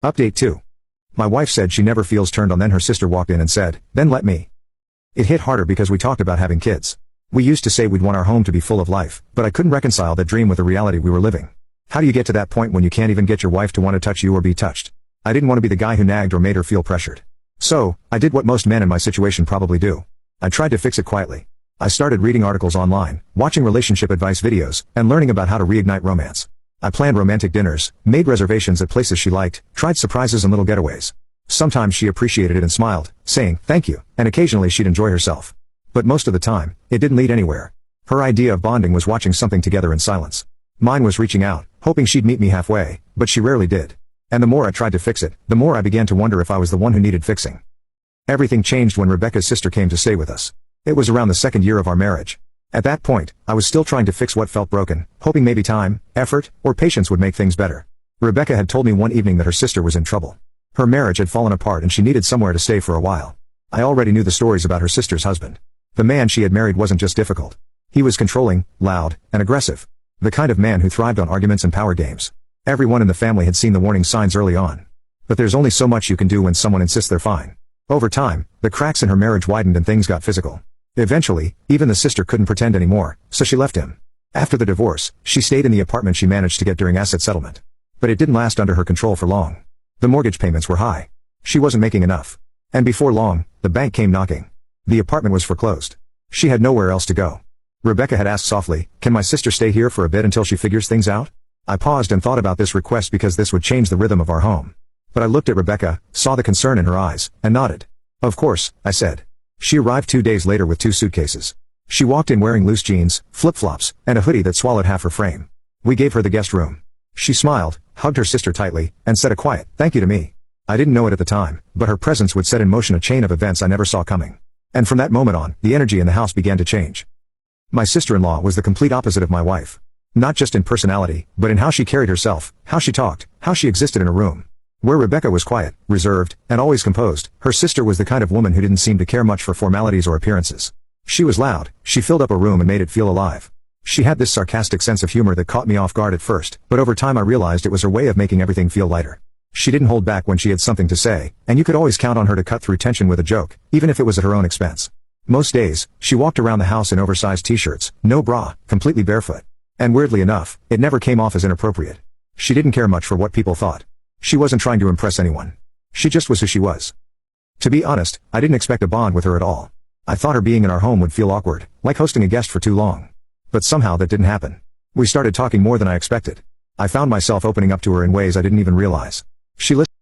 Update 2. My wife said she never feels turned on, then her sister walked in and said, "Then let me." It hit harder because we talked about having kids. We used to say we'd want our home to be full of life, but I couldn't reconcile that dream with the reality we were living. How do you get to that point when you can't even get your wife to want to touch you or be touched? I didn't want to be the guy who nagged or made her feel pressured. So, I did what most men in my situation probably do. I tried to fix it quietly. I started reading articles online, watching relationship advice videos, and learning about how to reignite romance. I planned romantic dinners, made reservations at places she liked, tried surprises and little getaways. Sometimes she appreciated it and smiled, saying, "Thank you," and occasionally she'd enjoy herself. But most of the time, it didn't lead anywhere. Her idea of bonding was watching something together in silence. Mine was reaching out, hoping she'd meet me halfway, but she rarely did. And the more I tried to fix it, the more I began to wonder if I was the one who needed fixing. Everything changed when Rebecca's sister came to stay with us. It was around the second year of our marriage. At that point, I was still trying to fix what felt broken, hoping maybe time, effort, or patience would make things better. Rebecca had told me one evening that her sister was in trouble. Her marriage had fallen apart and she needed somewhere to stay for a while. I already knew the stories about her sister's husband. The man she had married wasn't just difficult. He was controlling, loud, and aggressive. The kind of man who thrived on arguments and power games. Everyone in the family had seen the warning signs early on. But there's only so much you can do when someone insists they're fine. Over time, the cracks in her marriage widened and things got physical. Eventually, even the sister couldn't pretend anymore, so she left him. After the divorce, she stayed in the apartment she managed to get during asset settlement. But it didn't last under her control for long. The mortgage payments were high. She wasn't making enough. And before long, the bank came knocking. The apartment was foreclosed. She had nowhere else to go. Rebecca had asked softly, "Can my sister stay here for a bit until she figures things out?" I paused and thought about this request because this would change the rhythm of our home. But I looked at Rebecca, saw the concern in her eyes, and nodded. "Of course," I said. She arrived 2 days later with 2 suitcases. She walked in wearing loose jeans, flip-flops, and a hoodie that swallowed half her frame. We gave her the guest room. She smiled, hugged her sister tightly, and said a quiet, "Thank you" to me. I didn't know it at the time, but her presence would set in motion a chain of events I never saw coming. And from that moment on, the energy in the house began to change. My sister-in-law was the complete opposite of my wife. Not just in personality, but in how she carried herself, how she talked, how she existed in a room. Where Rebecca was quiet, reserved, and always composed, her sister was the kind of woman who didn't seem to care much for formalities or appearances. She was loud, she filled up a room and made it feel alive. She had this sarcastic sense of humor that caught me off guard at first, but over time I realized it was her way of making everything feel lighter. She didn't hold back when she had something to say, and you could always count on her to cut through tension with a joke, even if it was at her own expense. Most days, she walked around the house in oversized t-shirts, no bra, completely barefoot. And weirdly enough, it never came off as inappropriate. She didn't care much for what people thought. She wasn't trying to impress anyone. She just was who she was. To be honest, I didn't expect a bond with her at all. I thought her being in our home would feel awkward, like hosting a guest for too long. But somehow that didn't happen. We started talking more than I expected. I found myself opening up to her in ways I didn't even realize. She listened.